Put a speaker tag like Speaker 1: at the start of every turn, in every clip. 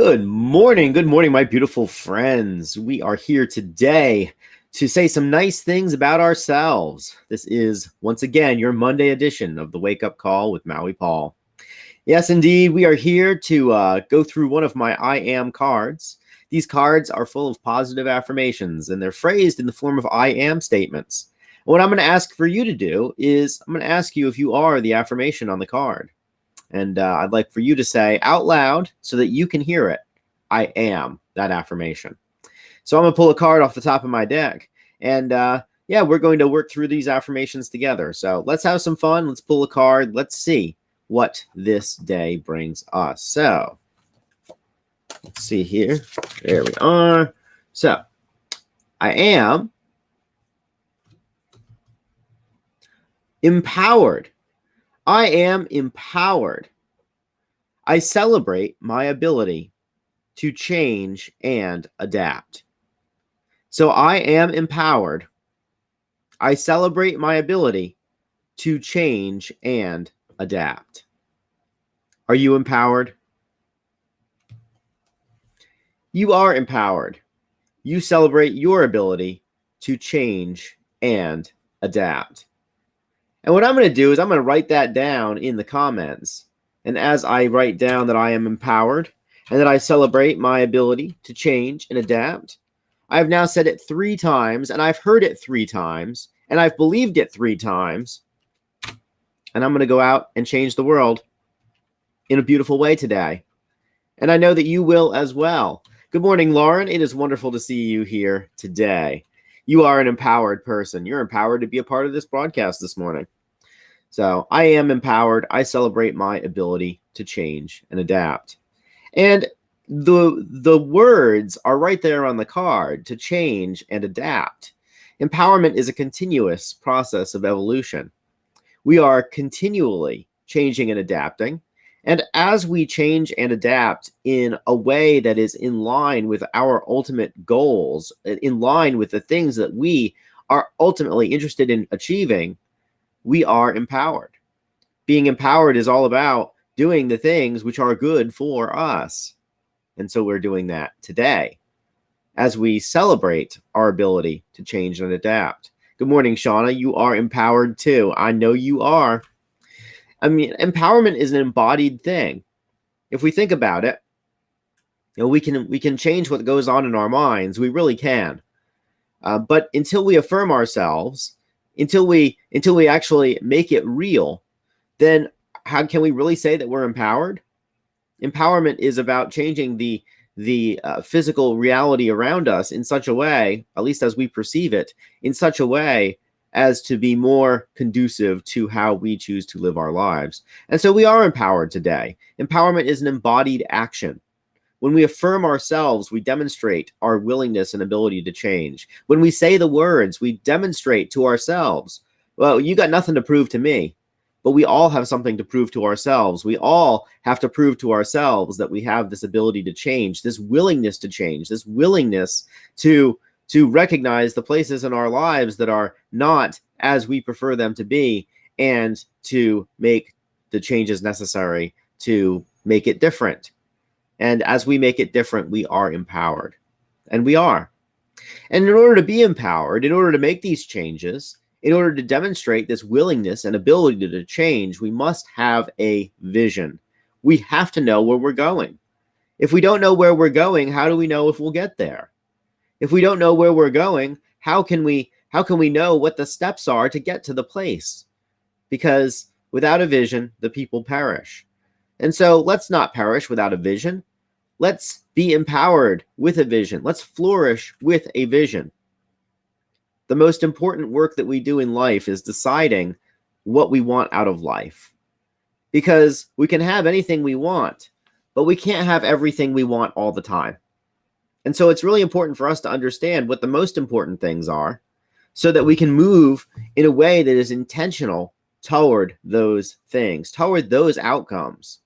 Speaker 1: Good morning, my beautiful friends. We are here today to say some nice things about ourselves. This is, once again, your Monday edition of the Wake Up Call with Maui Paul. Yes, indeed, we are here to go through one of my I am cards. These cards are full of positive affirmations, and they're phrased in the form of I am statements. What I'm going to ask for you to do is I'm going to ask you if you are the affirmation on the card. And I'd like for you to say out loud so that you can hear it, I am that affirmation. So I'm going to pull a card off the top of my deck. And yeah, we're going to work through these affirmations together. So let's have some fun. Let's pull a card. Let's see what this day brings us. So let's see here. There we are. So I am empowered. I am empowered. I celebrate my ability to change and adapt. So I am empowered. I celebrate my ability to change and adapt. Are you empowered? You are empowered. You celebrate your ability to change and adapt. And what I'm going to do is I'm going to write that down in the comments. And as I write down that I am empowered and that I celebrate my ability to change and adapt, I've now said it 3 times, and I've heard it 3 times, and I've believed it 3 times. And I'm going to go out and change the world in a beautiful way today. And I know that you will as well. Good morning, Lauren. It is wonderful to see you here today. You are an empowered person. You're empowered to be a part of this broadcast this morning. So I am empowered. I celebrate my ability to change and adapt. And the words are right there on the card, to change and adapt. Empowerment is a continuous process of evolution. We are continually changing and adapting. And as we change and adapt in a way that is in line with our ultimate goals, in line with the things that we are ultimately interested in achieving, we are empowered. Being empowered is all about doing the things which are good for us. And so we're doing that today as we celebrate our ability to change and adapt. Good morning, Shauna. You are empowered too. I know you are. I mean, empowerment is an embodied thing. If we think about it, you know, we can change what goes on in our minds. We really can. But until we affirm ourselves, until we actually make it real, then how can we really say that we're empowered? Empowerment is about changing the physical reality around us in such a way, at least as we perceive it, in such a way as to be more conducive to how we choose to live our lives. And so we are empowered today. Empowerment is an embodied action. When we affirm ourselves, we demonstrate our willingness and ability to change. When we say the words, we demonstrate to ourselves, well, you got nothing to prove to me, but we all have something to prove to ourselves. We all have to prove to ourselves that we have this ability to change, this willingness to change, this willingness to recognize the places in our lives that are not as we prefer them to be, and to make the changes necessary to make it different. And as we make it different, we are empowered. And we are. And in order to be empowered, in order to make these changes, in order to demonstrate this willingness and ability to change, we must have a vision. We have to know where we're going. If we don't know where we're going, how do we know if we'll get there? If we don't know where we're going, how can we know what the steps are to get to the place? Because without a vision, the people perish. And so let's not perish without a vision. Let's be empowered with a vision. Let's flourish with a vision. The most important work that we do in life is deciding what we want out of life. Because we can have anything we want, but we can't have everything we want all the time. And so it's really important for us to understand what the most important things are so that we can move in a way that is intentional toward those things, toward those outcomes.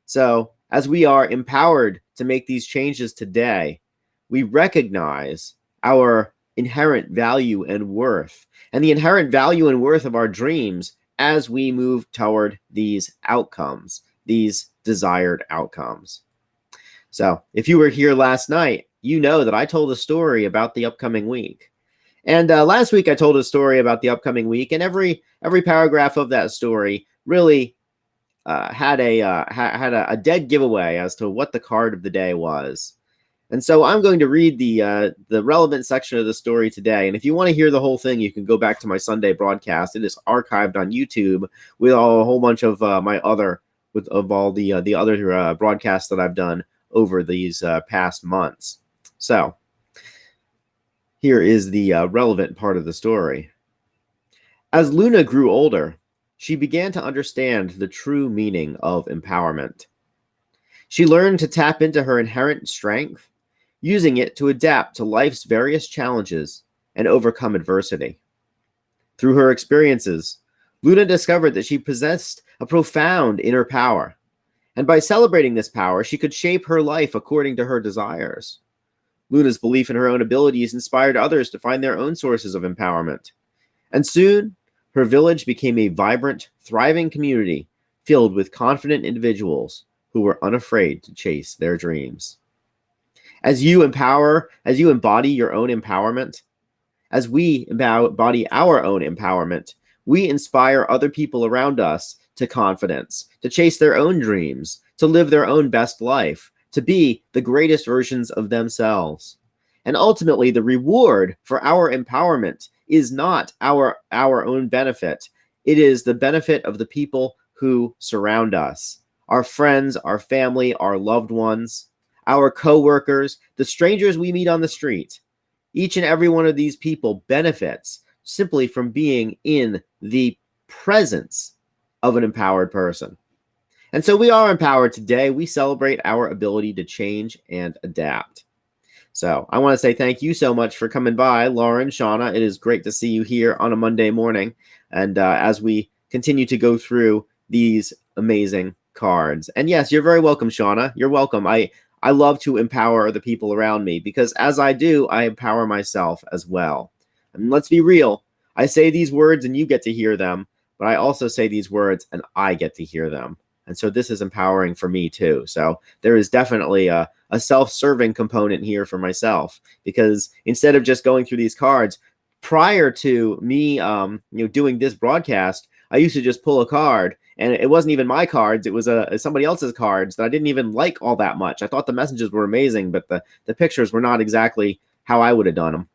Speaker 1: So as we are empowered to make these changes today, we recognize our inherent value and worth, and the inherent value and worth of our dreams as we move toward these outcomes, these desired outcomes. So if you were here last night, you know that I told a story about the upcoming week. And last week I told a story about the upcoming week, and every paragraph of that story really had a dead giveaway as to what the card of the day was. And so I'm going to read the relevant section of the story today. And if you want to hear the whole thing, you can go back to my Sunday broadcast. It is archived on YouTube with a whole bunch of my other all the other broadcasts that I've done over these past months. So here is the relevant part of the story. As Luna grew older, she began to understand the true meaning of empowerment. She learned to tap into her inherent strength, using it to adapt to life's various challenges and overcome adversity. Through her experiences, Luna discovered that she possessed a profound inner power, and by celebrating this power, she could shape her life according to her desires. Luna's belief in her own abilities inspired others to find their own sources of empowerment, and soon, her village became a vibrant, thriving community filled with confident individuals who were unafraid to chase their dreams. As you embody your own empowerment, as we embody our own empowerment, we inspire other people around us to confidence, to chase their own dreams, to live their own best life, to be the greatest versions of themselves. And ultimately, the reward for our empowerment is not our own benefit. It is the benefit of the people who surround us, our friends, our family, our loved ones, our co-workers, the strangers we meet on the street. Each and every one of these people benefits simply from being in the presence of an empowered person. And so we are empowered today. We celebrate our ability to change and adapt. So I want to say thank you so much for coming by, Lauren, Shauna. It is great to see you here on a Monday morning. And as we continue to go through these amazing cards. And yes, you're very welcome, Shauna. You're welcome. I love to empower the people around me because as I do, I empower myself as well. And let's be real. I say these words and you get to hear them, but I also say these words and I get to hear them. And so this is empowering for me too. So there is definitely a self-serving component here for myself because instead of just going through these cards, prior to me doing this broadcast, I used to just pull a card and it wasn't even my cards. It was somebody else's cards that I didn't even like all that much. I thought the messages were amazing, but the pictures were not exactly how I would have done them.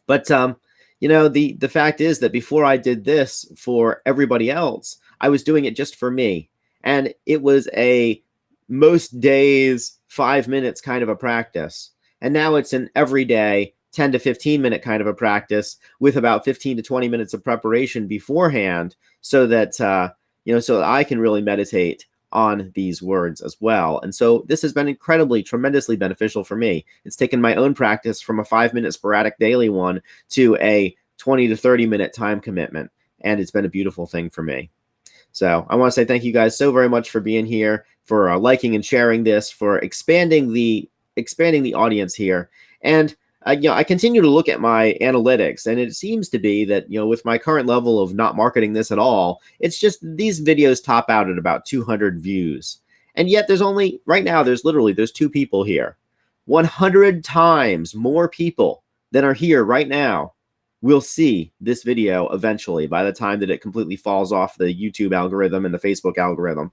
Speaker 1: But the fact is that before I did this for everybody else, I was doing it just for me. And it was a most days 5 minutes kind of a practice. And now it's an everyday 10 to 15 minute kind of a practice with about 15 to 20 minutes of preparation beforehand so that, so that I can really meditate on these words as well. And so this has been tremendously beneficial for me. It's taken my own practice from a 5-minute sporadic daily one to a 20 to 30 minute time commitment. And it's been a beautiful thing for me. So I want to say thank you guys so very much for being here, for liking and sharing this, for expanding the audience here. And I continue to look at my analytics, and it seems to be that with my current level of not marketing this at all, it's just these videos top out at about 200 views. And yet there's there's 2 people here. 100 times more people than are here right now will see this video eventually by the time that it completely falls off the YouTube algorithm and the Facebook algorithm.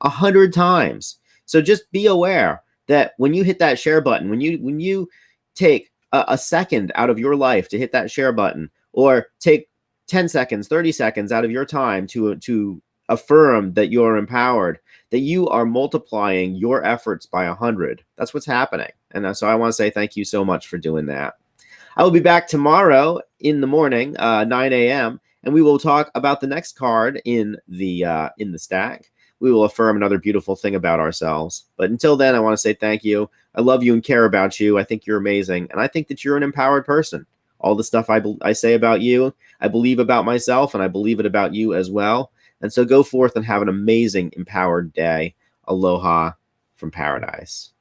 Speaker 1: 100 times. So just be aware that when you hit that share button, when you take a second out of your life to hit that share button, or take 10 seconds, 30 seconds out of your time to affirm that you're empowered, that you are multiplying your efforts by 100. That's what's happening. And so I want to say thank you so much for doing that. I will be back tomorrow in the morning, 9 a.m., and we will talk about the next card in the stack. We will affirm another beautiful thing about ourselves. But until then, I want to say thank you. I love you and care about you. I think you're amazing, and I think that you're an empowered person. All the stuff I say about you, I believe about myself, and I believe it about you as well. And so go forth and have an amazing, empowered day. Aloha from paradise.